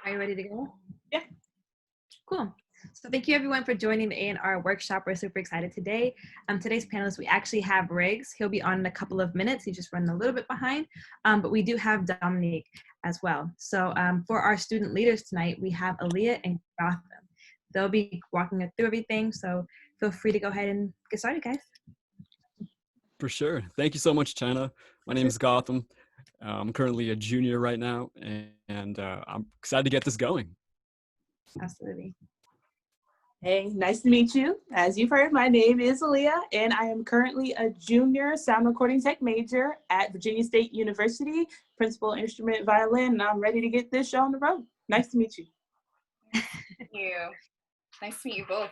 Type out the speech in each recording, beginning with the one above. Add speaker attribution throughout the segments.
Speaker 1: Are you ready to go?
Speaker 2: Yeah.
Speaker 1: Cool. So thank you everyone for joining the A&R workshop. We're super excited today. Today's panelist, we actually have Riggs. He'll be on in a couple of minutes. He's just running a little bit behind, but we do have Dominique as well. So for our student leaders tonight, we have Aaliyah and Gotham. They'll be walking us through everything. So feel free to go ahead and get started, guys.
Speaker 3: For sure. Thank you so much, China. My name is Gotham. I'm currently a junior right now, and I'm excited to get this going.
Speaker 1: Absolutely.
Speaker 2: Hey, nice to meet you. As you've heard, my name is Aaliyah, and I am currently a junior sound recording tech major at Virginia State University, principal instrument violin, and I'm ready to get this show on the road. Nice to meet you.
Speaker 4: Thank you. Nice to meet you both.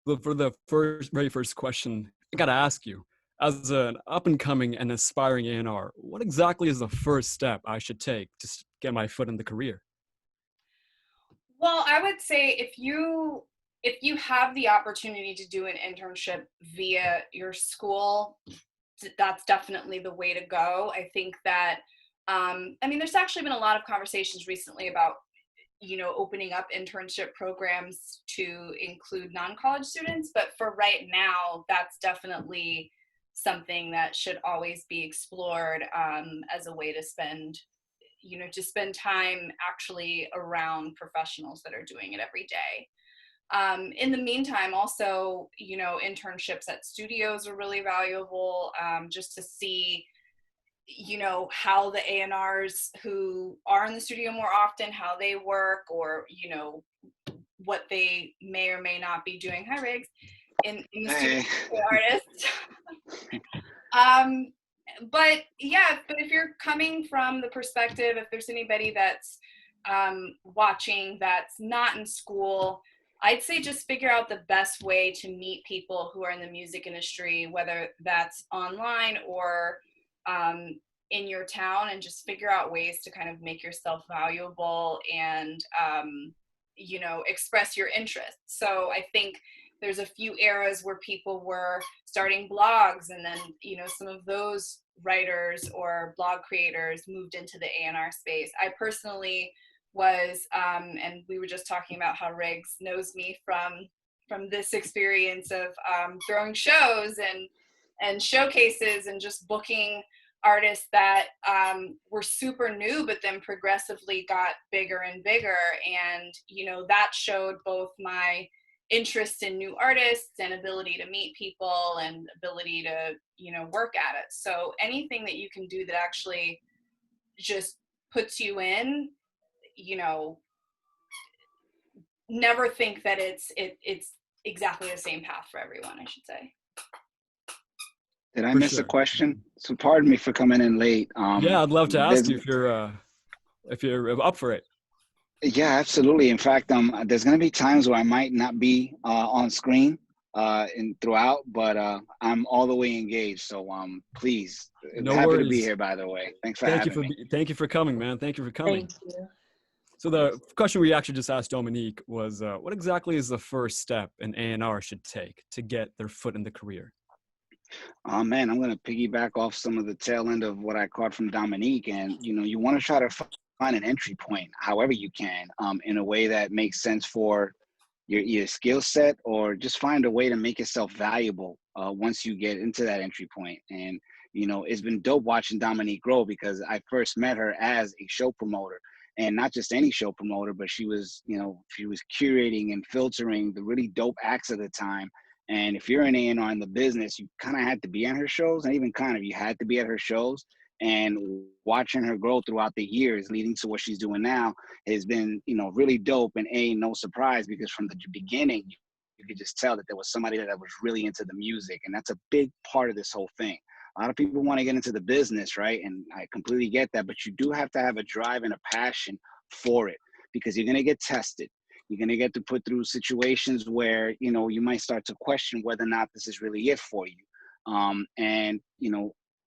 Speaker 3: But for the very first question, I got to ask you, as an up-and-coming and aspiring A&R, what exactly is the first step I should take to get my foot in the career?
Speaker 4: Well, I would say if you have the opportunity to do an internship via your school, that's definitely the way to go. I think that, there's actually been a lot of conversations recently about, opening up internship programs to include non-college students. But for right now, that's definitely something that should always be explored as a way to spend time actually around professionals that are doing it every day. In the meantime, also, internships at studios are really valuable, just to see, how the A&Rs who are in the studio more often, how they work, or, what they may or may not be doing. Hi, Riggs. In the studio artists. But if you're coming from the perspective, if there's anybody that's watching that's not in school, I'd say just figure out the best way to meet people who are in the music industry, whether that's online or in your town, and just figure out ways to kind of make yourself valuable and, express your interests. So I think there's a few eras where people were starting blogs, and then, some of those writers or blog creators moved into the A&R space. I personally was, and we were just talking about how Riggs knows me from this experience of throwing shows and showcases and just booking artists that were super new, but then progressively got bigger and bigger. And, that showed both my interest in new artists and ability to meet people and ability to, work at it. So anything that you can do that actually just puts you in, never think that it's exactly the same path for everyone, I should say.
Speaker 5: Did I miss a question? So pardon me for coming in late.
Speaker 3: Yeah, I'd love to ask you if you're up for it.
Speaker 5: Yeah, absolutely. In fact, there's going to be times where I might not be on screen and throughout, but I'm all the way engaged. So please,
Speaker 3: no
Speaker 5: happy
Speaker 3: worries.
Speaker 5: to be here. By the way, thanks for having me.
Speaker 3: Thank you for coming, man. Thank you for coming.
Speaker 1: Thank you.
Speaker 3: So the question we actually just asked Dominique was, what exactly is the first step an A&R should take to get their foot in the career?
Speaker 5: Oh man, I'm going to piggyback off some of the tail end of what I caught from Dominique, and you want to try to find an entry point, however you can, in a way that makes sense for your skill set, or just find a way to make yourself valuable once you get into that entry point. And it's been dope watching Dominique grow, because I first met her as a show promoter, and not just any show promoter, but she was curating and filtering the really dope acts at the time. And if you're an A&R in the business, you kind of had to be at her shows, and even you had to be at her shows. And watching her grow throughout the years leading to what she's doing now has been, really dope. And no surprise, because from the beginning, you could just tell that there was somebody that was really into the music. And that's a big part of this whole thing. A lot of people want to get into the business, right? And I completely get that, but you do have to have a drive and a passion for it, because you're going to get tested. You're going to get to put through situations where, you might start to question whether or not this is really it for you.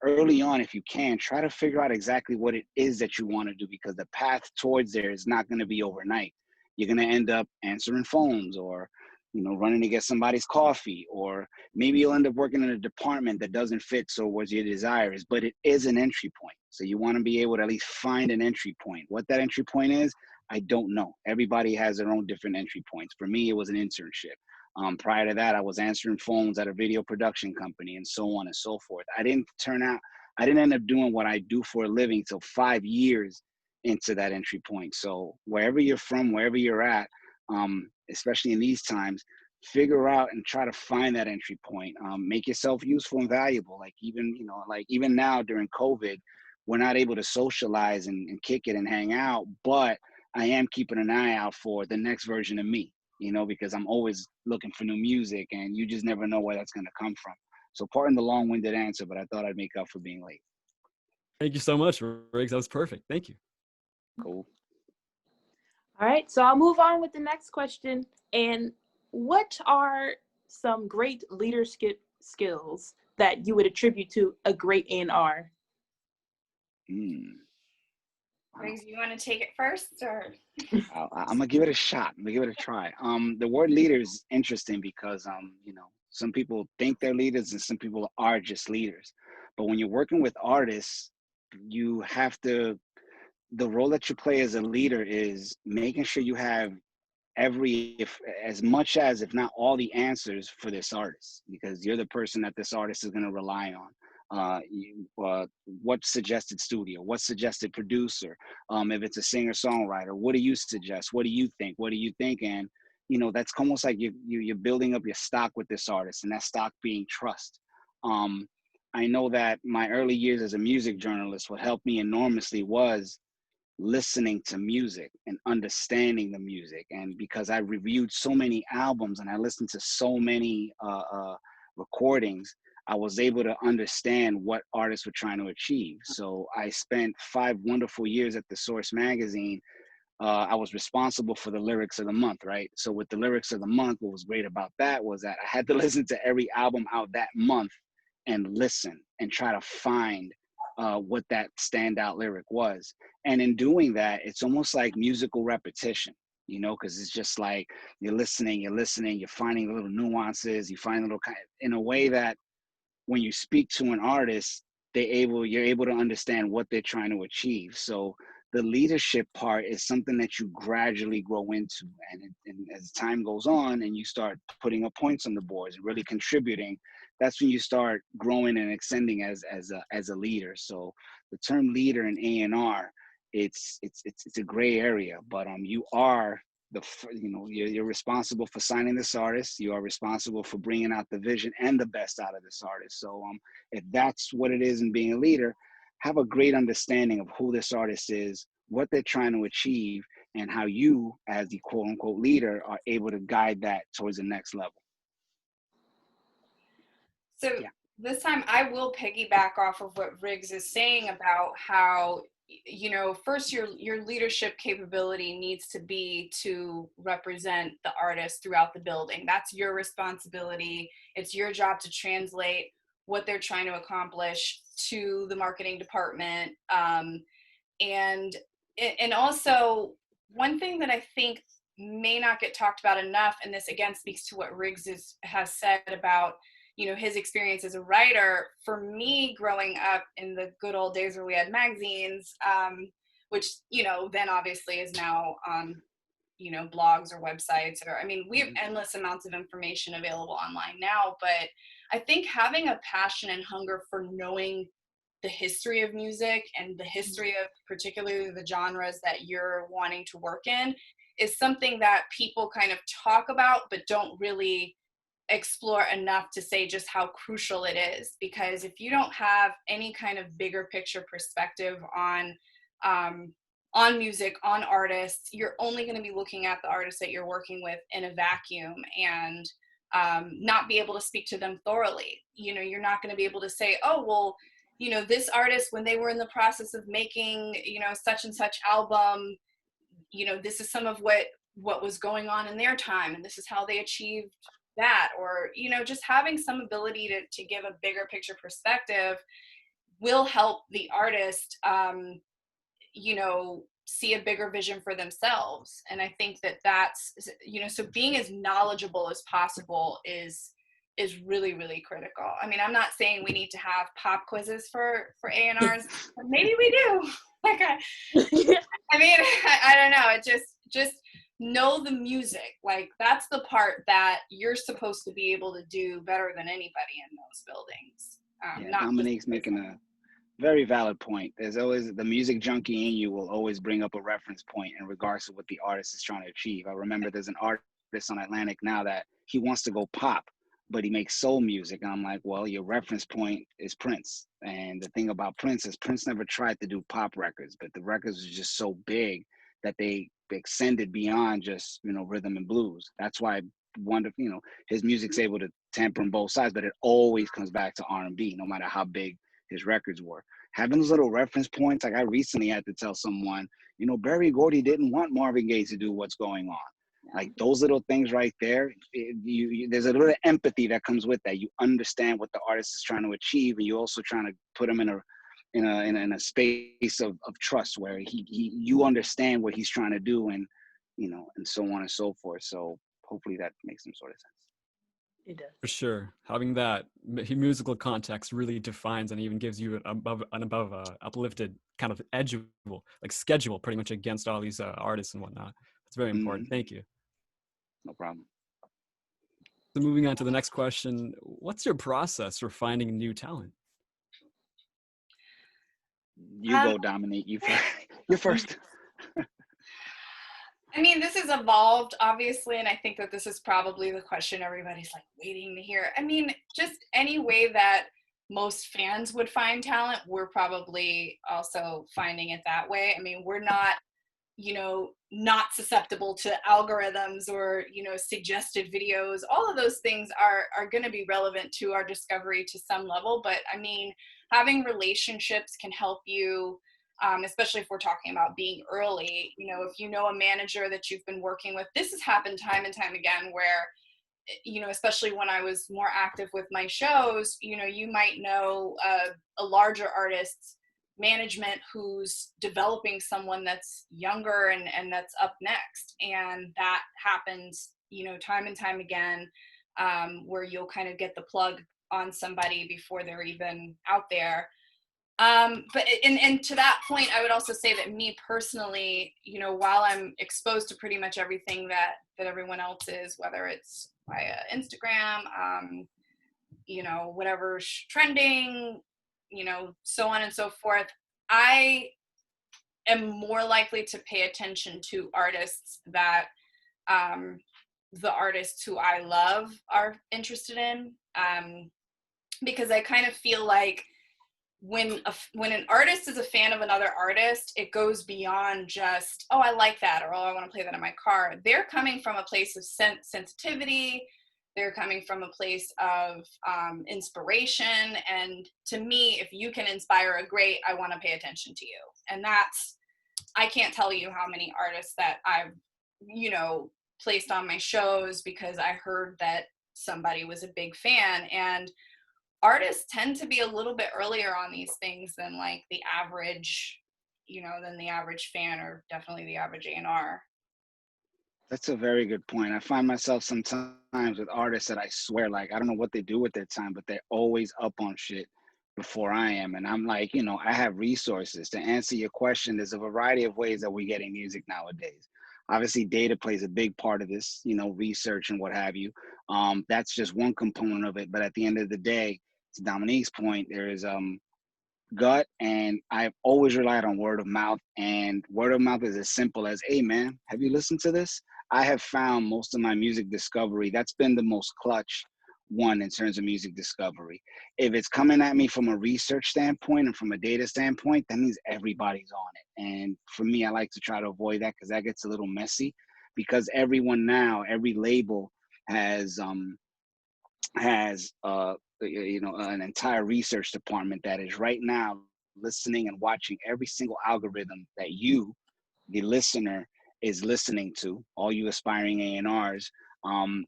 Speaker 5: Early on, if you can, try to figure out exactly what it is that you want to do, because the path towards there is not going to be overnight. You're going to end up answering phones or, running to get somebody's coffee, or maybe you'll end up working in a department that doesn't fit so what your desire is, but it is an entry point. So you want to be able to at least find an entry point. What that entry point is, I don't know. Everybody has their own different entry points. For me, it was an internship. Prior to that, I was answering phones at a video production company and so on and so forth. I didn't end up doing what I do for a living till 5 years into that entry point. So wherever you're from, wherever you're at, especially in these times, figure out and try to find that entry point. Make yourself useful and valuable. Like even now during COVID, we're not able to socialize and kick it and hang out, but I am keeping an eye out for the next version of me, because I'm always looking for new music, and you just never know where that's going to come from. So pardon the long-winded answer, but I thought I'd make up for being late.
Speaker 3: Thank you so much, Riggs. That was perfect. Thank you.
Speaker 5: Cool.
Speaker 2: All right, so I'll move on with the next question. And what are some great leadership skills that you would attribute to a great A&R?
Speaker 4: Riggs, you want to take it first, or?
Speaker 5: I'm gonna give it a shot. I'm gonna give it a try. The word leader is interesting because some people think they're leaders and some people are just leaders. But when you're working with artists, you have to. The role that you play as a leader is making sure you have as much as, if not all, the answers for this artist, because you're the person that this artist is going to rely on. What suggested studio, what suggested producer, if it's a singer-songwriter, what do you suggest, what do you think, and that's almost like you're building up your stock with this artist, and that stock being trust. I know that my early years as a music journalist, what helped me enormously was listening to music and understanding the music. And because I reviewed so many albums and I listened to so many recordings, I was able to understand what artists were trying to achieve. So I spent 5 wonderful years at the Source magazine. I was responsible for the lyrics of the month, right? So with the lyrics of the month, what was great about that was that I had to listen to every album out that month and listen and try to find what that standout lyric was. And in doing that, it's almost like musical repetition, because it's just like you're listening, you're finding little nuances, you find little in a way that when you speak to an artist, you're able to understand what they're trying to achieve. So the leadership part is something that you gradually grow into, and as time goes on and you start putting up points on the boards and really contributing, that's when you start growing and extending as a leader. So the term leader in A&R, it's a gray area, but you are you're responsible for signing this artist. You are responsible for bringing out the vision and the best out of this artist. So if that's what it is in being a leader, have a great understanding of who this artist is, what they're trying to achieve, and how you, as the quote unquote leader, are able to guide that towards the next level.
Speaker 4: So This time I will piggyback off of what Riggs is saying about how, first your leadership capability needs to be to represent the artist throughout the building. That's your responsibility. It's your job to translate what they're trying to accomplish to the marketing department. And also, one thing that I think may not get talked about enough, and this again speaks to what Riggs has said about his experience as a writer. For me, growing up in the good old days where we had magazines, which then obviously is now on blogs or websites, or we have endless amounts of information available online now, but I think having a passion and hunger for knowing the history of music and the history of particularly the genres that you're wanting to work in is something that people kind of talk about but don't really explore enough to say just how crucial it is. Because if you don't have any kind of bigger picture perspective on music, on artists, you're only going to be looking at the artists that you're working with in a vacuum and not be able to speak to them thoroughly. You're not going to be able to say, oh, well, this artist, when they were in the process of making, such and such album, this is some of what was going on in their time, and this is how they achieved that. Or, just having some ability to give a bigger picture perspective will help the artist, see a bigger vision for themselves. And I think that that's, so being as knowledgeable as possible is really, really critical. I mean, I'm not saying we need to have pop quizzes for A&Rs. Maybe we do. Like, I mean, I don't know. It just know the music. Like, that's the part that you're supposed to be able to do better than anybody in those buildings.
Speaker 5: Dominique's making a very valid point. There's always the music junkie in you will always bring up a reference point in regards to what the artist is trying to achieve. I remember there's an artist on Atlantic now that he wants to go pop, but he makes soul music. And I'm like, well, your reference point is Prince. And the thing about Prince is Prince never tried to do pop records, but the records was just so big that they extended beyond just, rhythm and blues. That's why his music's able to temper on both sides, but it always comes back to R&B, no matter how big his records were. Having those little reference points, like I recently had to tell someone, Berry Gordy didn't want Marvin Gaye to do What's Going On. Like those little things right there, there's a little empathy that comes with that. You understand what the artist is trying to achieve, and you're also trying to put him in a space of trust where you understand what he's trying to do, and and so on and so forth. So hopefully that makes some sort of sense.
Speaker 2: It does.
Speaker 3: For sure. Having that musical context really defines and even gives you an uplifted kind of schedule pretty much against all these artists and whatnot. It's very important. Thank you.
Speaker 5: No problem.
Speaker 3: So moving on to the next question, what's your process for finding new talent?
Speaker 5: You go, Dominique. You're first.
Speaker 4: I mean, this has evolved, obviously, and I think that this is probably the question everybody's like waiting to hear. I mean, just any way that most fans would find talent, we're probably also finding it that way. I mean, we're not, not susceptible to algorithms or, suggested videos. All of those things are going to be relevant to our discovery to some level. But I mean, having relationships can help you. Especially if we're talking about being early, if you know a manager that you've been working with, this has happened time and time again where, especially when I was more active with my shows, you might know a larger artist's management who's developing someone that's younger and that's up next. And that happens, time and time again, where you'll kind of get the plug on somebody before they're even out there. But to that point, I would also say that me personally, while I'm exposed to pretty much everything that everyone else is, whether it's via Instagram, whatever's trending, so on and so forth, I am more likely to pay attention to artists that the artists who I love are interested in, because I kind of feel like when an artist is a fan of another artist, it goes beyond just, oh, I like that, or oh, I want to play that in my car. They're coming from a place of sensitivity. They're coming from a place of inspiration. And to me, if you can inspire a great, I want to pay attention to you. And I can't tell you how many artists that I've, placed on my shows because I heard that somebody was a big fan. And artists tend to be a little bit earlier on these things than like the average, than the average fan, or definitely the average A&R.
Speaker 5: That's a very good point. I find myself sometimes with artists that I swear, like, I don't know what they do with their time, but they're always up on shit before I am. And I'm like, I have resources. To answer your question, there's a variety of ways that we're getting music nowadays. Obviously, data plays a big part of this, research and what have you. That's just one component of it. But at the end of the day, to Dominique's point, there is gut, and I've always relied on word of mouth. And word of mouth is as simple as, hey, man, have you listened to this? I have found most of my music discovery, that's been the most clutch one in terms of music discovery. If it's coming at me from a research standpoint and from a data standpoint, that means everybody's on it. And for me, I like to try to avoid that because that gets a little messy, because everyone now, every label has an entire research department that is right now listening and watching every single algorithm that you, the listener, is listening to, all you aspiring A&Rs, and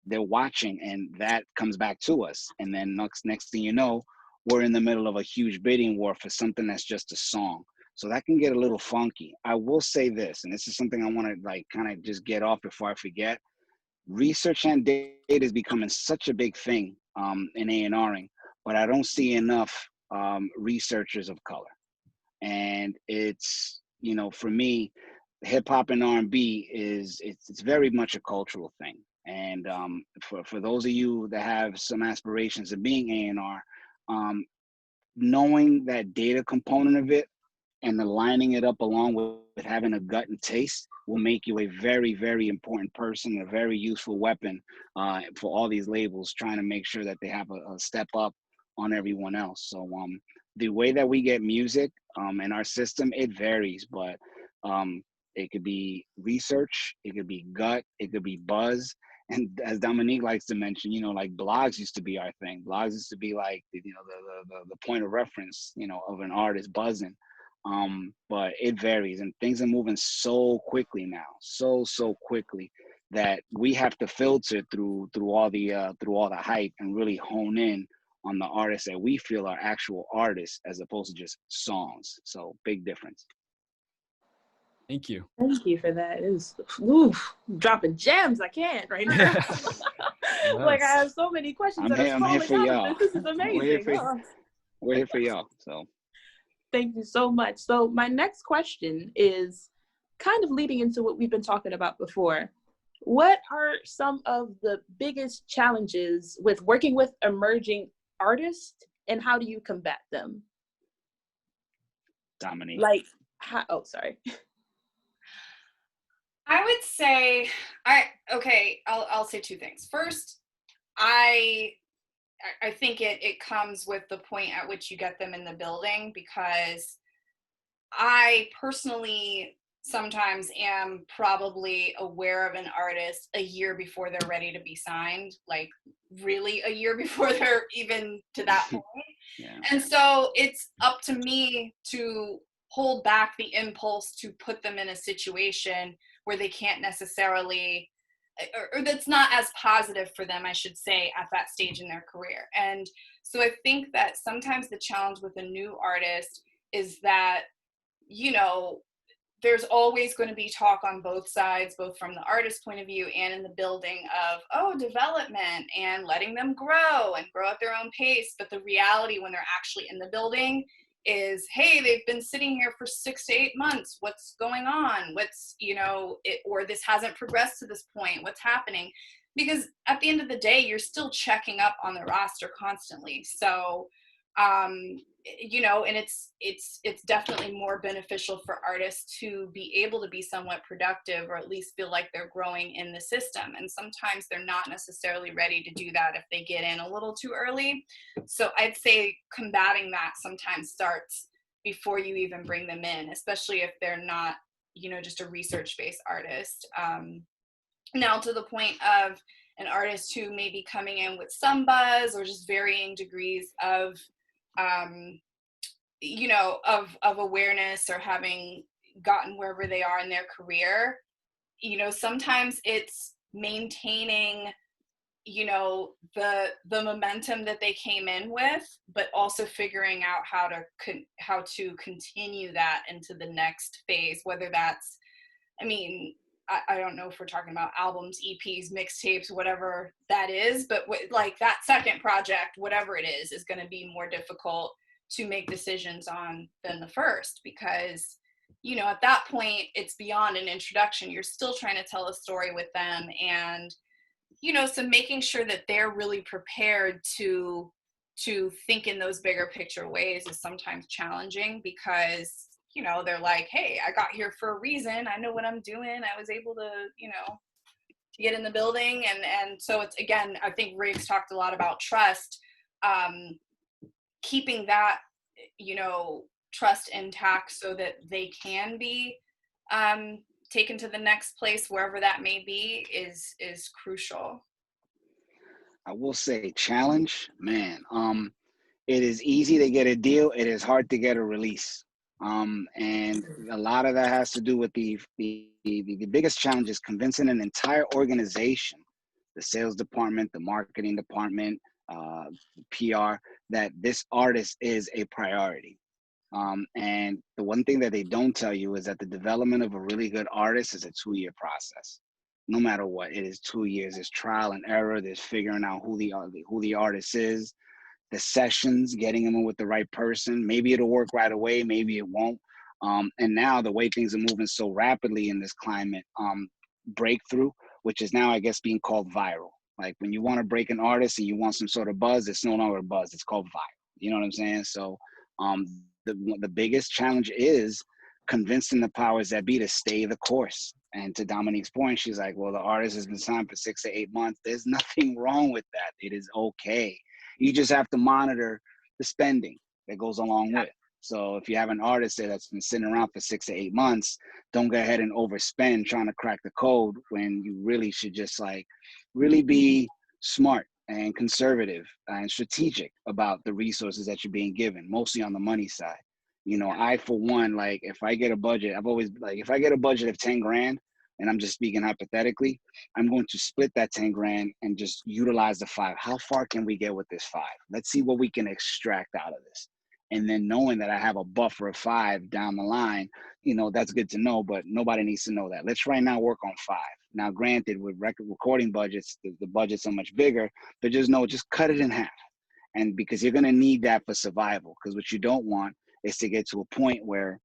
Speaker 5: they're watching, and that comes back to us. And then next thing you know, we're in the middle of a huge bidding war for something that's just a song. So that can get a little funky. I will say this, and this is something I want to like kind of just get off before I forget. Research and data is becoming such a big thing in A&Ring, but I don't see enough researchers of color. And it's, you know, for me, hip hop and R&B it's very much a cultural thing. And for those of you that have some aspirations of being A&R, knowing that data component of it and aligning it up along with having a gut and taste will make you a very, very important person, a very useful weapon for all these labels trying to make sure that they have a step up on everyone else. So the way that we get music in our system, it varies, but it could be research, it could be gut, it could be buzz. And as Dominique likes to mention, you know, like blogs used to be our thing. Blogs used to be like, you know, the point of reference, you know, of an artist buzzing. But it varies, and things are moving so quickly now, so quickly that we have to filter through all the hype and really hone in on the artists that we feel are actual artists as opposed to just songs. So big difference.
Speaker 3: Thank you.
Speaker 2: Thank you for that. It was dropping gems. I can't right now. Like I have so many questions that are
Speaker 5: I'm here
Speaker 2: falling
Speaker 5: for
Speaker 2: out
Speaker 5: y'all.
Speaker 2: of this. This is amazing.
Speaker 5: We're here for y'all. So
Speaker 2: thank you so much. So my next question is kind of leading into what we've been talking about before. What are some of the biggest challenges with working with emerging artists, and how do you combat them?
Speaker 5: Dominique.
Speaker 2: Like, how, oh, sorry.
Speaker 4: I would say, I'll say two things. First, I think it comes with the point at which you get them in the building, because I personally sometimes am probably aware of an artist a year before they're ready to be signed, like really a year before they're even to that point.
Speaker 5: Yeah.
Speaker 4: And so it's up to me to hold back the impulse to put them in a situation where they can't necessarily, or that's not as positive for them, I should say, at that stage in their career. And so I think that sometimes the challenge with a new artist is that, you know, there's always going to be talk on both sides, both from the artist's point of view and in the building of, oh, development and letting them grow at their own pace. But the reality when they're actually in the building is, hey, they've been sitting here for 6 to 8 months. What's going on? What's, you know, or this hasn't progressed to this point. What's happening? Because at the end of the day, you're still checking up on the roster constantly. So, you know, and it's definitely more beneficial for artists to be able to be somewhat productive, or at least feel like they're growing in the system. And sometimes they're not necessarily ready to do that if they get in a little too early. So I'd say combating that sometimes starts before you even bring them in, especially if they're not, you know, just a research-based artist. Now, to the point of an artist who may be coming in with some buzz or just varying degrees of you know, of awareness, or having gotten wherever they are in their career, you know, sometimes it's maintaining, you know, the momentum that they came in with, but also figuring out how to continue that into the next phase, whether that's, I mean, I don't know if we're talking about albums, EPs, mixtapes, whatever that is, but like that second project, whatever it is going to be more difficult to make decisions on than the first, because, you know, at that point, it's beyond an introduction. You're still trying to tell a story with them. And, you know, so making sure that they're really prepared to think in those bigger picture ways is sometimes challenging, because, you know, they're like, hey, I got here for a reason. I know what I'm doing. I was able to, you know, to get in the building. And so it's, again, I think Riggs talked a lot about trust, keeping that, you know, trust intact so that they can be taken to the next place, wherever that may be, is crucial.
Speaker 5: I will say challenge, man. It is easy to get a deal. It is hard to get a release. And a lot of that has to do with the biggest challenge is convincing an entire organization, the sales department, the marketing department, PR, that this artist is a priority. And the one thing that they don't tell you is that the development of a really good artist is a 2-year process. No matter what, it is 2 years. There's trial and error. There's figuring out who the artist is, the sessions, getting them in with the right person. Maybe it'll work right away. Maybe it won't. And now the way things are moving so rapidly in this climate, breakthrough, which is now, I guess, being called viral. Like when you want to break an artist and you want some sort of buzz, it's no longer a buzz. It's called viral. You know what I'm saying? So the biggest challenge is convincing the powers that be to stay the course. And to Dominique's point, she's like, well, the artist has been signed for 6 to 8 months. There's nothing wrong with that. It is okay. You just have to monitor the spending that goes along with it. So if you have an artist there that's been sitting around for 6 to 8 months, don't go ahead and overspend trying to crack the code when you really should just like really be smart and conservative and strategic about the resources that you're being given, mostly on the money side. You know, I, for one, like if I get a budget, I've always like, if I get a budget of 10 grand, and I'm just speaking hypothetically, I'm going to split that 10 grand and just utilize the 5. How far can we get with this 5? Let's see what we can extract out of this. And then knowing that I have a buffer of 5 down the line, you know, that's good to know, but nobody needs to know that. Let's right now work on 5. Now, granted, with recording budgets, the budgets are much bigger, but just know, just cut it in half. And because you're going to need that for survival, because what you don't want is to get to a point where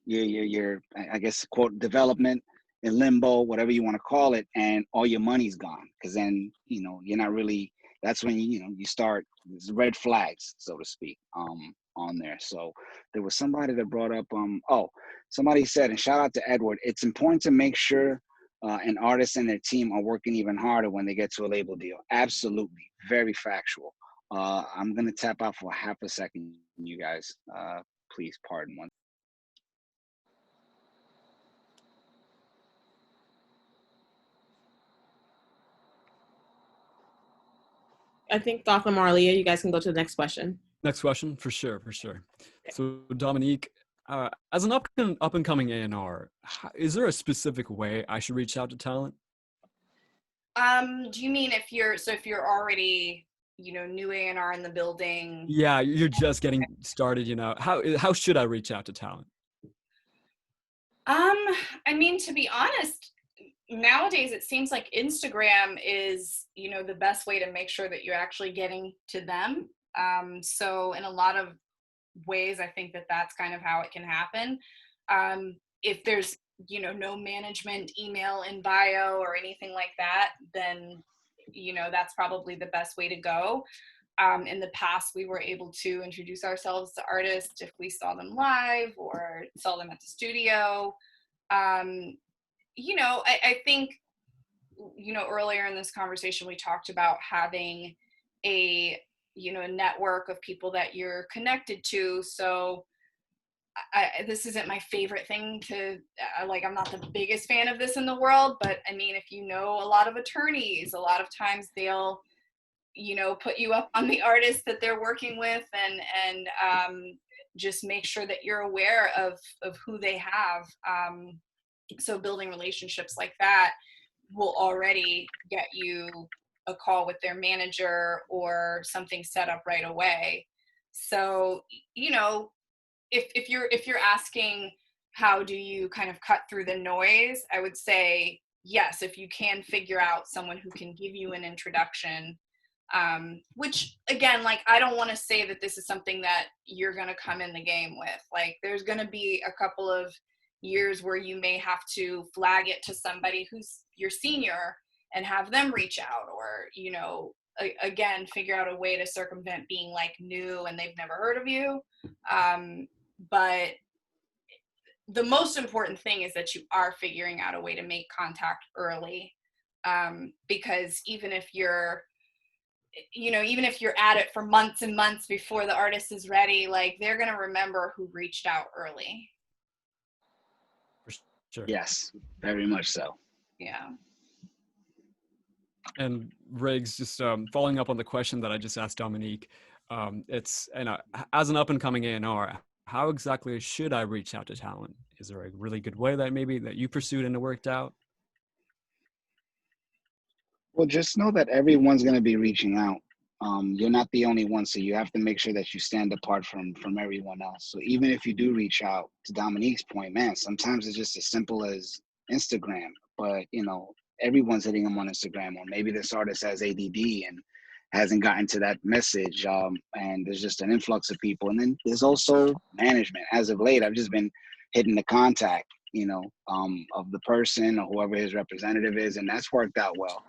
Speaker 5: you're, I guess, quote, development in limbo, whatever you want to call it, and all your money's gone. Because then, you know, you're not really, that's when, you know, you start red flags, so to speak, on there. So there was somebody that brought up, somebody said, and shout out to Edward, it's important to make sure an artist and their team are working even harder when they get to a label deal. Absolutely. Very factual. I'm going to tap out for half a second, you guys. Please pardon one.
Speaker 2: I think Gotham, Marlia, you guys can go to the next question.
Speaker 3: Next question, for sure, for sure. So Dominique, as an up and coming A&R, is there a specific way I should reach out to talent?
Speaker 4: Do you mean if you're already, you know, new A&R in the building?
Speaker 3: Yeah, you're just getting started, you know. How should I reach out to talent?
Speaker 4: I mean, to be honest, nowadays it seems like Instagram is, you know, the best way to make sure that you're actually getting to them. So in a lot of ways, I think that that's kind of how it can happen. If there's, you know, no management email in bio or anything like that, then, you know, that's probably the best way to go. In the past, we were able to introduce ourselves to artists if we saw them live or saw them at the studio. You know, I think, you know, earlier in this conversation, we talked about having a, you know, a network of people that you're connected to. So this isn't my favorite thing to, like, I'm not the biggest fan of this in the world, but I mean, if you know a lot of attorneys, a lot of times they'll, you know, put you up on the artists that they're working with and just make sure that you're aware of who they have. So building relationships like that will already get you a call with their manager or something set up right away. So, you know, if you're asking how do you kind of cut through the noise, I would say yes, if you can figure out someone who can give you an introduction, which again, like, I don't want to say that this is something that you're going to come in the game with. Like, there's going to be a couple of years where you may have to flag it to somebody who's your senior and have them reach out, or, you know, again, figure out a way to circumvent being like new and they've never heard of you. But the most important thing is that you are figuring out a way to make contact early. Because even if you're, you know, even if you're at it for months and months before the artist is ready, like, they're going to remember who reached out early.
Speaker 3: Sure.
Speaker 5: Yes, very much so.
Speaker 4: Yeah.
Speaker 3: And Riggs, just following up on the question that I just asked Dominique, it's, and as an up and coming A&R, how exactly should I reach out to talent? Is there a really good way that maybe that you pursued and it worked out?
Speaker 5: Well, just know that everyone's going to be reaching out. You're not the only one, so you have to make sure that you stand apart from everyone else. So even if you do reach out, to Dominique's point, man, sometimes it's just as simple as Instagram, but everyone's hitting them on Instagram, or maybe this artist has ADD and hasn't gotten to that message, and there's just an influx of people. And then there's also management. As of late, I've just been hitting the contact, of the person or whoever his representative is, and that's worked out well.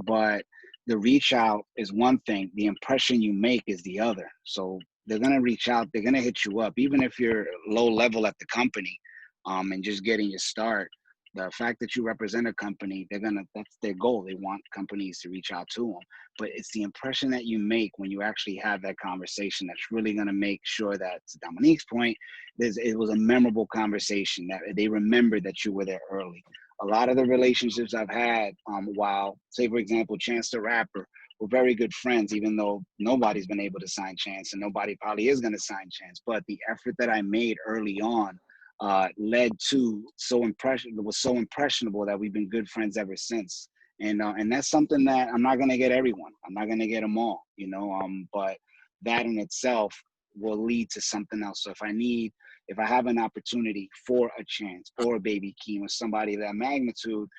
Speaker 5: But the reach out is one thing, the impression you make is the other. So they're going to reach out, they're going to hit you up, even if you're low level at the company, and just getting your start. The fact that you represent a company, that's their goal. They want companies to reach out to them. But it's the impression that you make when you actually have that conversation that's really going to make sure that, to Dominique's point, it was a memorable conversation, that they remembered that you were there early. A lot of the relationships I've had, while, say, for example, Chance the Rapper, we're very good friends, even though nobody's been able to sign Chance and nobody probably is going to sign Chance. But the effort that I made early on led to was so impressionable that we've been good friends ever since. And that's something that I'm not going to get everyone. I'm not going to get them all, but that in itself will lead to something else. So if I have an opportunity for a Chance or a Baby Keem or somebody of that magnitude,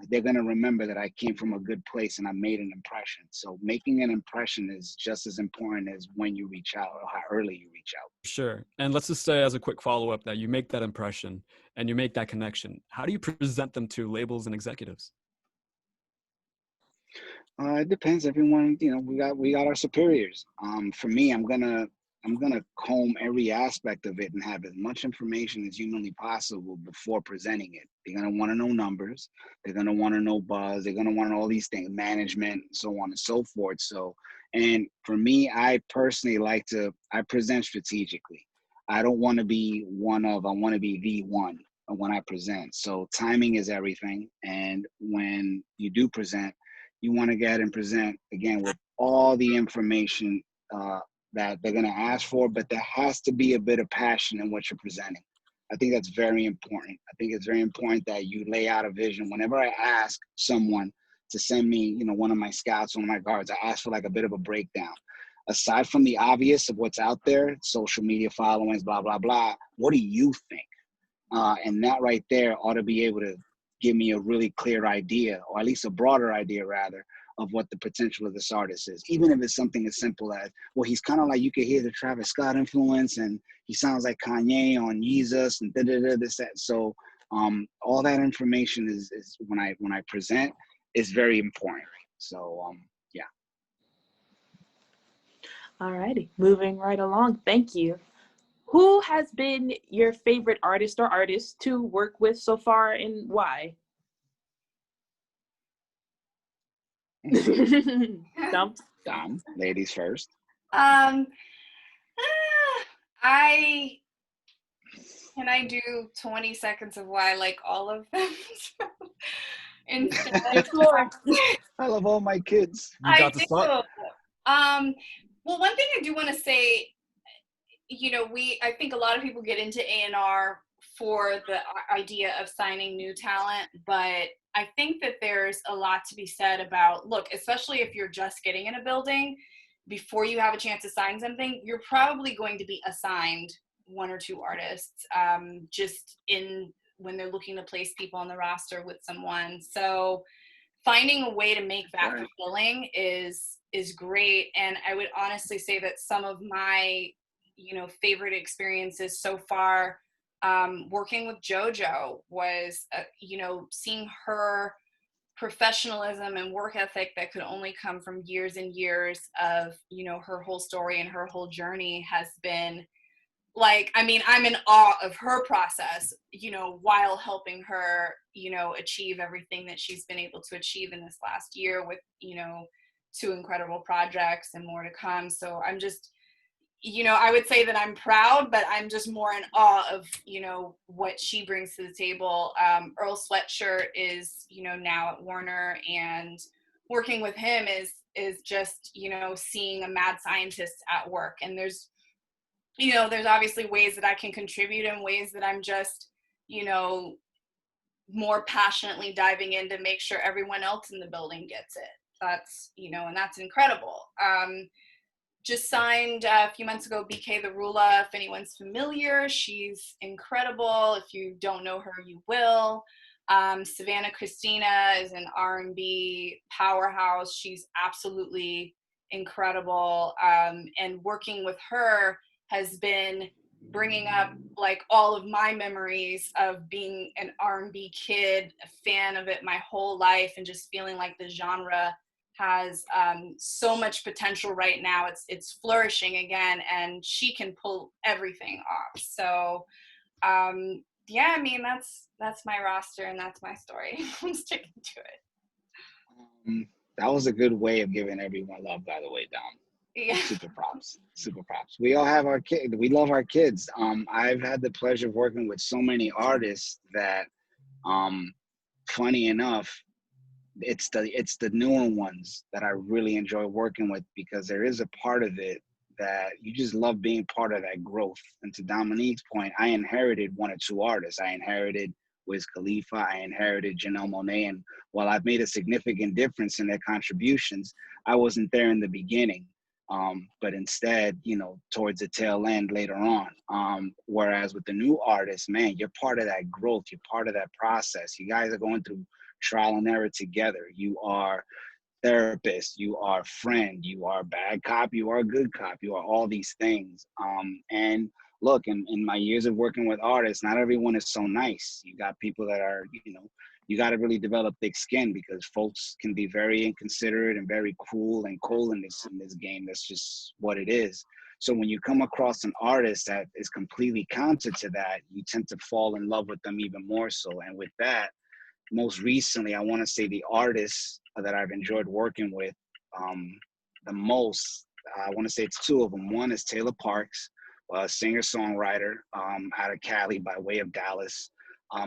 Speaker 5: they're going to remember that I came from a good place and I made an impression. So making an impression is just as important as when you reach out or how early you reach out.
Speaker 3: Sure. And let's just say, as a quick follow-up, that you make that impression and you make that connection. How do you present them to labels and executives?
Speaker 5: It depends. Everyone, we got our superiors. For me, I'm gonna comb every aspect of it and have as much information as humanly possible before presenting it. They're gonna want to know numbers. They're gonna want to know buzz. They're gonna want to know all these things, management, so on and so forth. So, and for me, I personally I present strategically. I don't want to be one of. I want to be the one when I present. So timing is everything. And when you do present, you want to get and present again with all the information that they're going to ask for, but there has to be a bit of passion in what you're presenting. I think that's very important. I think it's very important that you lay out a vision. Whenever I ask someone to send me, one of my scouts, one of my guards, I ask for like a bit of a breakdown. Aside from the obvious of what's out there, social media followings, blah, blah, blah, what do you think? And that right there ought to be able to give me a really clear idea, or at least a broader idea rather, of what the potential of this artist is. Even if it's something as simple as, well, he's kind of like, you could hear the Travis Scott influence and he sounds like Kanye on Yeezus and this, that. So all that information is when I present is very important. So yeah.
Speaker 2: All righty, moving right along. Thank you. Who has been your favorite artist or artists to work with so far, and why?
Speaker 5: Dom, ladies first.
Speaker 4: Can I do 20 seconds of why I like all of them? Instead,
Speaker 5: I love all my kids.
Speaker 3: You got the spot.
Speaker 4: Well, one thing I do want to say, I think a lot of people get into A&R for the idea of signing new talent, but I think that there's a lot to be said about, look, especially if you're just getting in a building, before you have a chance to sign something, you're probably going to be assigned one or two artists, when they're looking to place people on the roster with someone. So finding a way to make that fulfilling is great. And I would honestly say that some of my, favorite experiences so far, working with JoJo was, seeing her professionalism and work ethic that could only come from years and years of, her whole story and her whole journey has been I'm in awe of her process, while helping her, achieve everything that she's been able to achieve in this last year with, 2 incredible projects and more to come. So I'm just, I would say that I'm proud, but I'm just more in awe of, what she brings to the table. Earl Sweatshirt is, now at Warner, and working with him is just, seeing a mad scientist at work. And there's obviously ways that I can contribute and ways that I'm just, more passionately diving in to make sure everyone else in the building gets it. That's, you know, and that's incredible. Just signed a few months ago BK the Rula. If anyone's familiar, she's incredible. If you don't know her, you will. Savannah Christina is an R&B powerhouse. She's absolutely incredible. And working with her has been bringing up like all of my memories of being an R&B kid, a fan of it my whole life, and just feeling like the genre has so much potential right now. It's flourishing again, and she can pull everything off. So yeah, I mean, that's my roster and that's my story. I'm sticking to it.
Speaker 5: That was a good way of giving everyone love, by the way, Dom.
Speaker 4: Yeah.
Speaker 5: Super props. Super props. We all have our kids. We love our kids. I've had the pleasure of working with so many artists that, funny enough, it's the newer ones that I really enjoy working with, because there is a part of it that you just love being part of that growth. And to Dominique's point, I inherited one or two artists. I inherited Wiz Khalifa, I inherited Janelle Monáe, and while I've made a significant difference in their contributions, I wasn't there in the beginning. But instead, you know, towards the tail end later on. Whereas with the new artists, man, you're part of that growth. You're part of that process. You guys are going through trial and error together. You are therapist, you are friend, you are bad cop, you are good cop, you are all these things. And look, in my years of working with artists, not everyone is so nice. You got people that are, you know, you got to really develop thick skin, because folks can be very inconsiderate and very cruel and cold in this game. That's just what it is. So when you come across an artist that is completely counter to that, you tend to fall in love with them even more so. And with that, most recently, I want to say the artists that I've enjoyed working with the most, I want to say it's two of them. One is Taylor Parks, a singer-songwriter out of Cali by way of Dallas.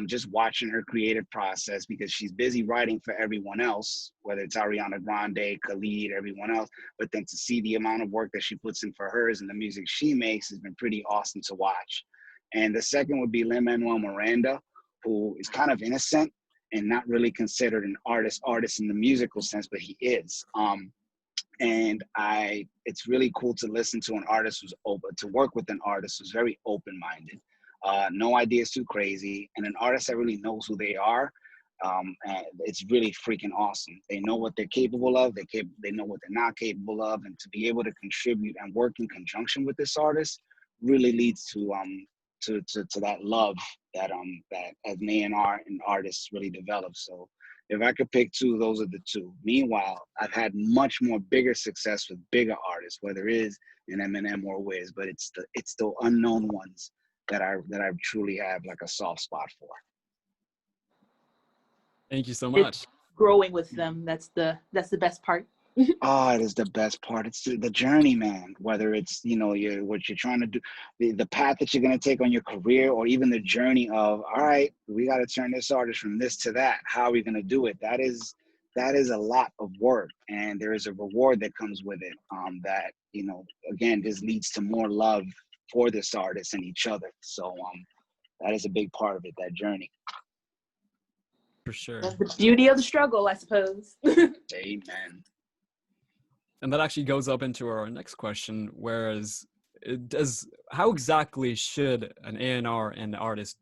Speaker 5: Just watching her creative process, because she's busy writing for everyone else, whether it's Ariana Grande, Khalid, everyone else, but then to see the amount of work that she puts in for hers and the music she makes has been pretty awesome to watch. And the second would be Lin-Manuel Miranda, who is kind of innocent and not really considered an artist in the musical sense, but he is. And it's really cool to listen to an artist who's open, to work with an artist who's very open-minded. No idea is too crazy, and an artist that really knows who they are. And it's really freaking awesome. They know what they're capable of. They know what they're not capable of, and to be able to contribute and work in conjunction with this artist really leads to that love that as an A&R and artists really develop. So if I could pick two, those are the two. Meanwhile, I've had much more bigger success with bigger artists, whether it is an Eminem or Wiz, but it's the unknown ones that I truly have like a soft spot for.
Speaker 3: Thank you so
Speaker 2: It's
Speaker 3: much.
Speaker 2: growing with them. That's the best part.
Speaker 5: Oh, it is the best part. It's the journey, man. Whether it's, you know, what you're trying to do, the path that you're going to take on your career, or even the journey of, all right, we got to turn this artist from this to that. How are we going to do it? That is a lot of work, and there is a reward that comes with it. That, you know, again, just leads to more love for this artist and each other. So that is a big part of it, that journey.
Speaker 3: For sure.
Speaker 2: That's the beauty of the struggle, I suppose.
Speaker 5: Amen.
Speaker 3: And that actually goes up into our next question, whereas how exactly should an A&R and artist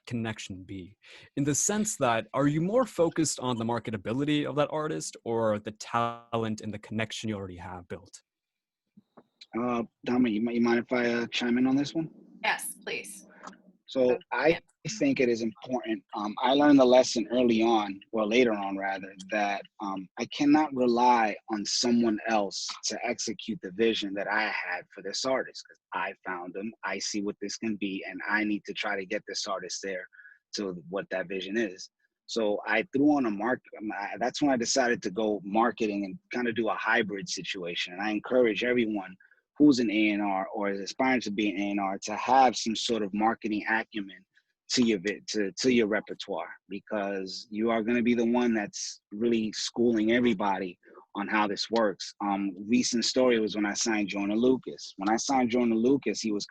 Speaker 3: connection be? In the sense that, are you more focused on the marketability of that artist, or the talent and the connection you already have built?
Speaker 5: Dominique, you mind if I chime in on this one?
Speaker 4: Yes, please.
Speaker 5: So I think it is important. I learned the lesson early on, or later on rather, that I cannot rely on someone else to execute the vision that I had for this artist, because I found them, I see what this can be, and I need to try to get this artist there to what that vision is. So I threw on a market. That's when I decided to go marketing and kind of do a hybrid situation. And I encourage everyone who's an A&R or is aspiring to be an A&R to have some sort of marketing acumen to your repertoire, because you are going to be the one that's really schooling everybody on how this works. Recent story was when I signed Joyner Lucas. When I signed Joyner Lucas, he was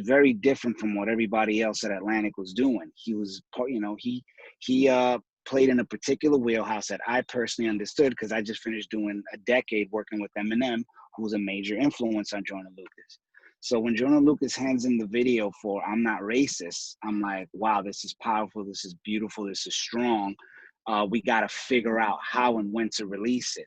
Speaker 5: very different from what everybody else at Atlantic was doing. He was, you know, he played in a particular wheelhouse that I personally understood because I just finished doing a decade working with Eminem, who's a major influence on Jordan Lucas. So when Jordan Lucas hands in the video for I'm Not Racist, I'm like, wow, this is powerful, this is beautiful, this is strong. We got to figure out how and when to release it.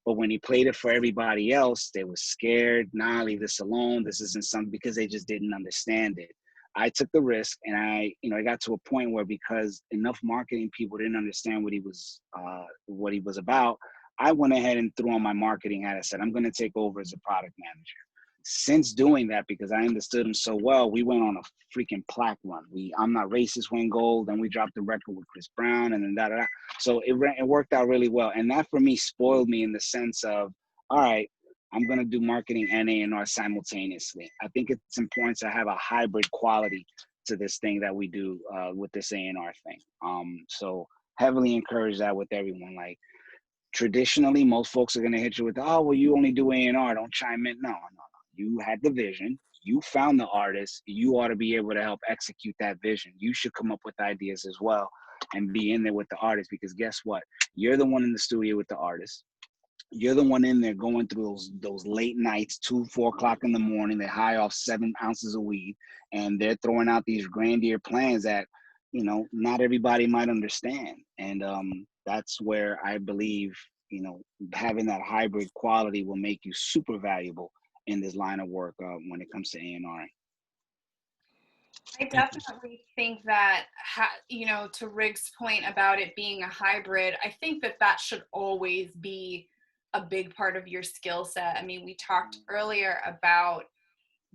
Speaker 5: But when he played it for everybody else, they were scared. Nah, leave this alone. This isn't something, because they just didn't understand it. I took the risk, and I got to a point where, because enough marketing people didn't understand what he was about, I went ahead and threw on my marketing hat. I said, I'm going to take over as a product manager. Since doing that, because I understood him so well, we went on a freaking plaque run. I'm Not Racist went gold, then we dropped the record with Chris Brown, and then da-da-da. So it worked out really well. And that for me spoiled me in the sense of, all right, I'm going to do marketing and A&R simultaneously. I think it's important to have a hybrid quality to this thing that we do with this A&R thing. So heavily encourage that with everyone. Like, traditionally, most folks are going to hit you with, oh, well, you only do A&R, don't chime in. No. You had the vision, you found the artist, you ought to be able to help execute that vision. You should come up with ideas as well and be in there with the artist, because guess what? You're the one in the studio with the artist. You're the one in there going through those late nights, 2-4 o'clock in the morning. They high off 7 ounces of weed, and they're throwing out these grandeur plans that, not everybody might understand. And that's where I believe, having that hybrid quality will make you super valuable in this line of work when it comes to A&R.
Speaker 4: I definitely think that, to Rig's point about it being a hybrid, I think that should always be a big part of your skill set. I mean, we talked earlier about,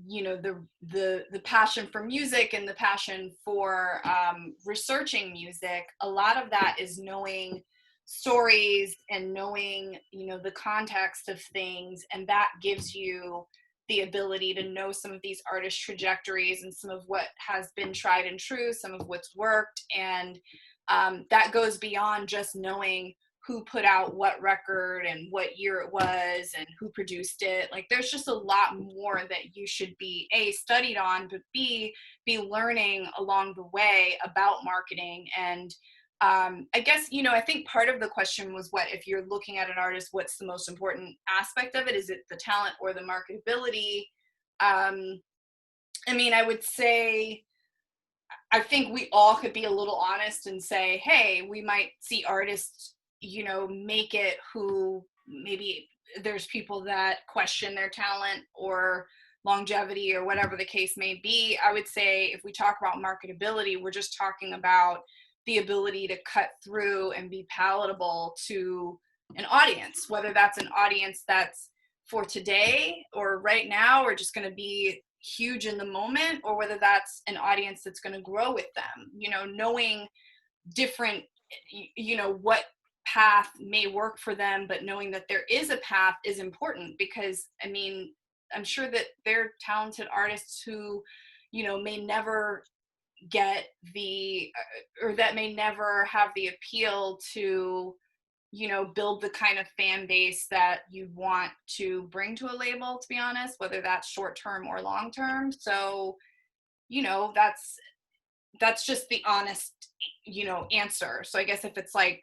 Speaker 4: the passion for music and the passion for researching music. A lot of that is knowing stories and knowing, the context of things, and that gives you the ability to know some of these artist trajectories and some of what has been tried and true, some of what's worked, and that goes beyond just knowing who put out what record and what year it was and who produced it. Like, there's just a lot more that you should be A, studied on, but B, be learning along the way about marketing. And I guess, I think part of the question was, what if you're looking at an artist, what's the most important aspect of it? Is it the talent or the marketability? I mean, I would say, I think we all could be a little honest and say, hey, we might see artists, make it who maybe there's people that question their talent or longevity or whatever the case may be. I would say if we talk about marketability, we're just talking about the ability to cut through and be palatable to an audience, whether that's an audience that's for today or right now or just going to be huge in the moment, or whether that's an audience that's going to grow with them. Knowing different, what path may work for them, but knowing that there is a path is important, because I mean, I'm sure that there are talented artists who, may never get or that may never have the appeal to, build the kind of fan base that you want to bring to a label, to be honest, whether that's short term or long term. So, that's just the honest, answer. So I guess if it's like,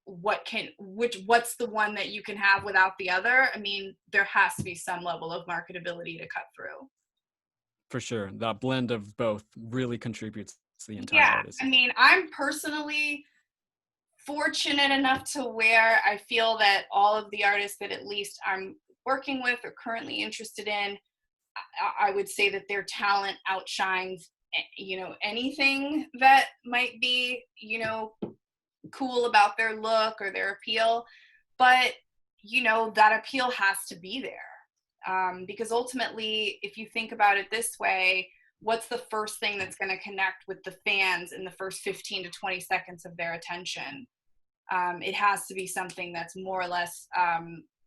Speaker 4: what's the one that you can have without the other? I mean, there has to be some level of marketability to cut through.
Speaker 3: For sure. That blend of both really contributes to the entire artist.
Speaker 4: I mean, I'm personally fortunate enough to where I feel that all of the artists that at least I'm working with or currently interested in, I would say that their talent outshines, anything that might be, cool about their look or their appeal. But, that appeal has to be there. Because ultimately, if you think about it this way, what's the first thing that's going to connect with the fans in the first 15 to 20 seconds of their attention? It has to be something that's more or less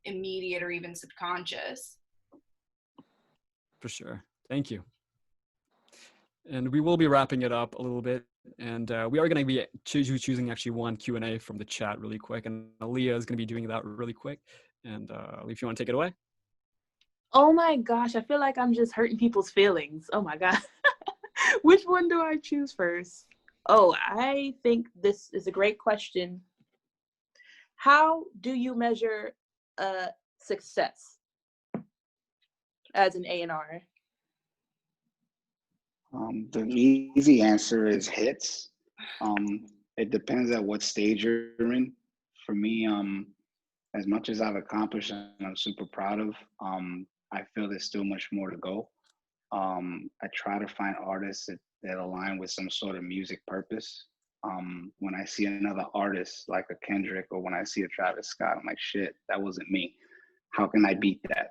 Speaker 4: immediate or even subconscious.
Speaker 3: For sure. Thank you. And we will be wrapping it up a little bit. And we are going to be choosing actually one Q&A from the chat really quick. And Aaliyah is going to be doing that really quick. And if you want to take it away.
Speaker 2: Oh my gosh, I feel like I'm just hurting people's feelings. Oh my God. Which one do I choose first? Oh, I think this is a great question. How do you measure success as an A&R?
Speaker 5: The easy answer is hits. It depends at what stage you're in. For me, as much as I've accomplished and I'm super proud of, I feel there's still much more to go. I try to find artists that align with some sort of music purpose. When I see another artist like a Kendrick, or when I see a Travis Scott, I'm like, shit, that wasn't me. How can I beat that?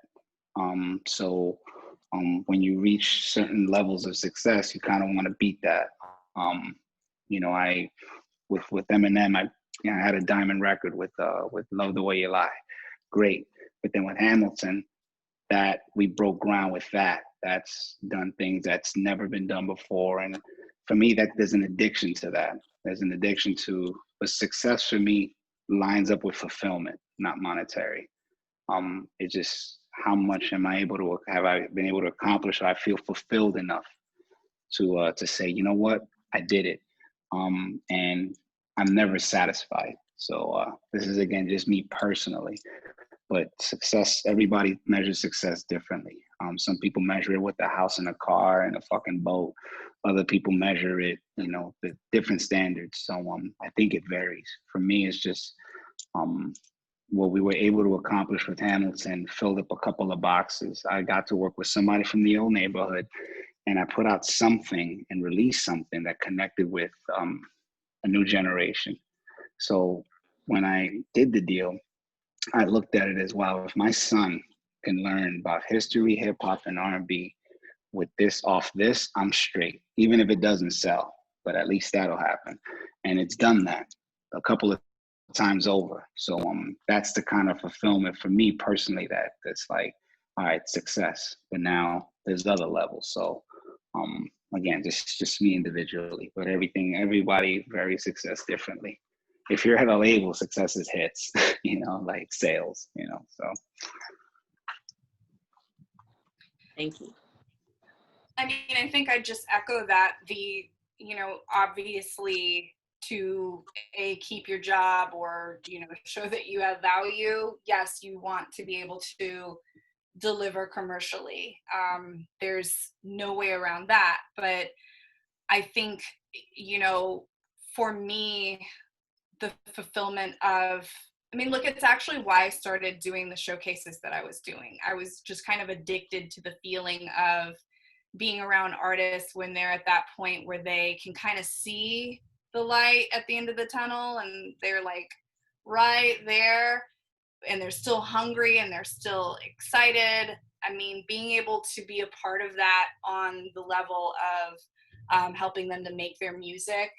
Speaker 5: When you reach certain levels of success, you kind of want to beat that. I with Eminem, I had a diamond record with Love the Way You Lie, great. But then with Hamilton, that we broke ground with that. That's done things that's never been done before, and for me, that there's an addiction to that. There's an addiction to, but success for me lines up with fulfillment, not monetary. It's just how much have I been able to accomplish? Or I feel fulfilled enough to say, you know what, I did it, and I'm never satisfied. So this is again just me personally, but success. Everybody measures success differently. Some people measure it with a house and a car and a fucking boat. Other people measure it, the different standards. So I think it varies. For me, it's just what we were able to accomplish with Hamilton filled up a couple of boxes. I got to work with somebody from the old neighborhood, and I put out something and released something that connected with a new generation. So when I did the deal, I looked at it as, well, if my son can learn about history, hip hop, and R&B with this off this, I'm straight, even if it doesn't sell, but at least that'll happen. And it's done that a couple of times over. So that's the kind of fulfillment for me personally that's like, all right, success, but now there's other levels. So again, just me individually, but everybody varies success differently. If you're at a label, success is hits, like sales, so.
Speaker 2: Thank you.
Speaker 4: I mean, I think I just echo that. Obviously to keep your job or, show that you have value. Yes, you want to be able to deliver commercially. There's no way around that. But I think, for me, the fulfillment of, look, it's actually why I started doing the showcases that I was doing. I was just kind of addicted to the feeling of being around artists when they're at that point where they can kind of see the light at the end of the tunnel, and they're like right there, and they're still hungry and they're still excited. Being able to be a part of that on the level of helping them to make their music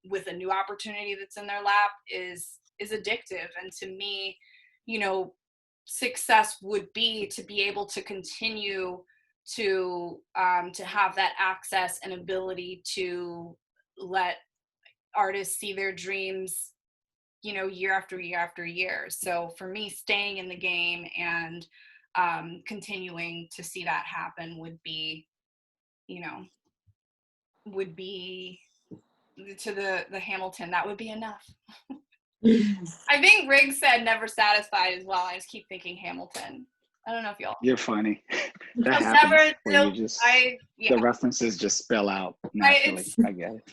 Speaker 4: with a new opportunity that's in their lap is addictive. And to me, success would be to be able to continue to have that access and ability to let artists see their dreams, year after year after year. So for me, staying in the game and continuing to see that happen would be to the Hamilton, that would be enough. I think Riggs said never satisfied as well. I just keep thinking Hamilton. I don't know if y'all.
Speaker 5: You're funny. That happens. The references just spill out naturally. I get it.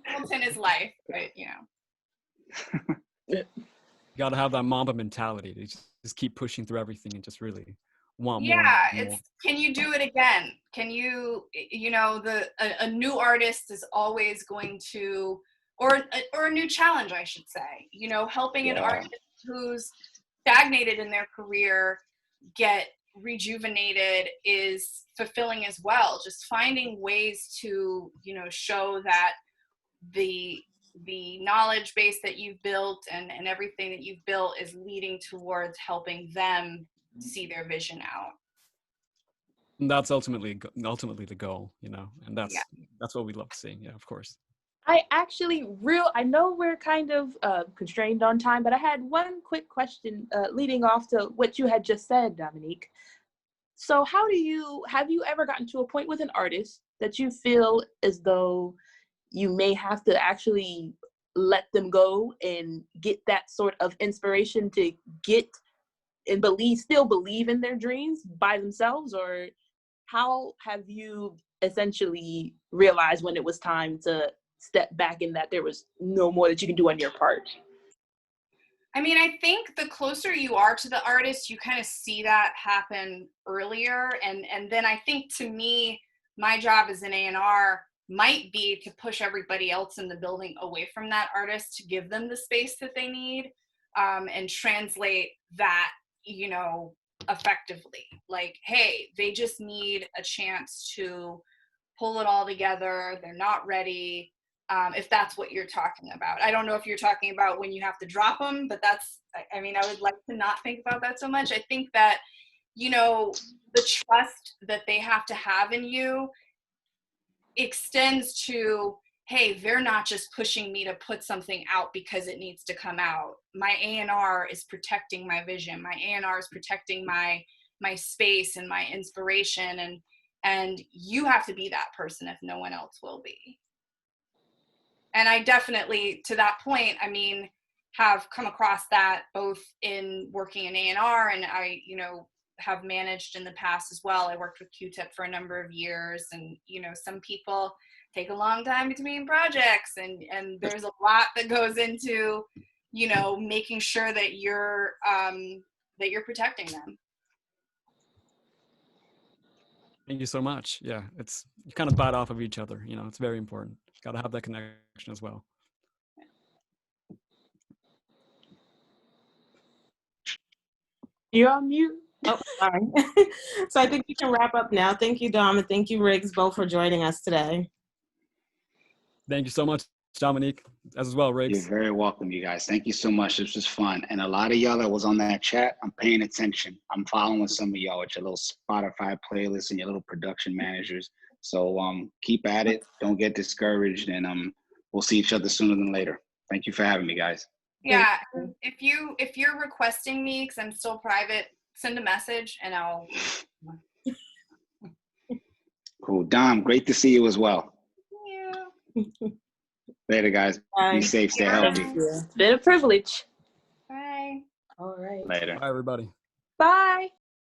Speaker 4: Hamilton is life, but
Speaker 3: You got to have that Mamba mentality to just keep pushing through everything and just really want more.
Speaker 4: Yeah, it's can you do it again? Can you, a new artist is always going to, or a new challenge, I should say, helping an artist who's stagnated in their career get rejuvenated is fulfilling as well. Just finding ways to, show that the knowledge base that you've built and everything that you've built is leading towards helping them see their vision out.
Speaker 3: And that's ultimately the goal, and that's what we love seeing. Yeah, of course.
Speaker 2: I know we're kind of constrained on time, but I had one quick question leading off to what you had just said, Dominique. So have you ever gotten to a point with an artist that you feel as though you may have to actually let them go and get that sort of inspiration to get and still believe in their dreams by themselves? Or how have you essentially realized when it was time to step back and that there was no more that you can do on your part?
Speaker 4: I mean, I think the closer you are to the artist, you kind of see that happen earlier. And then I think, to me, my job as an A&R might be to push everybody else in the building away from that artist, to give them the space that they need, and translate that, you know, effectively. Like, hey, they just need a chance to pull it all together. They're not ready. If that's what you're talking about. I don't know if you're talking about when you have to drop them, but that's, I mean, I would like to not think about that so much. I think that, you know, the trust that they have to have in you extends to, hey, they're not just pushing me to put something out because it needs to come out. My A&R is protecting my vision. My A&R is protecting my space and my inspiration. And you have to be that person if no one else will be. And I definitely, to that point, I mean, have come across that both in working in A&R, and I, you know, have managed in the past as well. I worked with Q-Tip for a number of years, and, you know, some people take a long time between projects, and there's a lot that goes into, you know, making sure that you're protecting them.
Speaker 3: Thank you so much. Yeah, you kind of bite off of each other. You know, it's very important. Got to have that connection as well.
Speaker 2: You're on mute.
Speaker 6: Oh, sorry. So I think we can wrap up now. Thank you, Dom, and thank you, Riggs, both for joining us today.
Speaker 3: Thank you so much, Dominique, as well, Riggs.
Speaker 5: You're very welcome, you guys. Thank you so much. This was fun. And a lot of y'all that was on that chat, I'm paying attention. I'm following some of y'all with your little Spotify playlists and your little production managers. So keep at it. Don't get discouraged. And we'll see each other sooner than later. Thank you for having me, guys.
Speaker 4: Yeah, if you're requesting me, because I'm still private, send a message and I'll.
Speaker 5: Cool. Dom, great to see you as well.
Speaker 4: Yeah.
Speaker 5: Later, guys.
Speaker 6: Bye.
Speaker 5: Be safe. Stay healthy.
Speaker 2: It's been a privilege.
Speaker 4: Bye.
Speaker 2: All right.
Speaker 5: Later.
Speaker 3: Bye, everybody.
Speaker 2: Bye.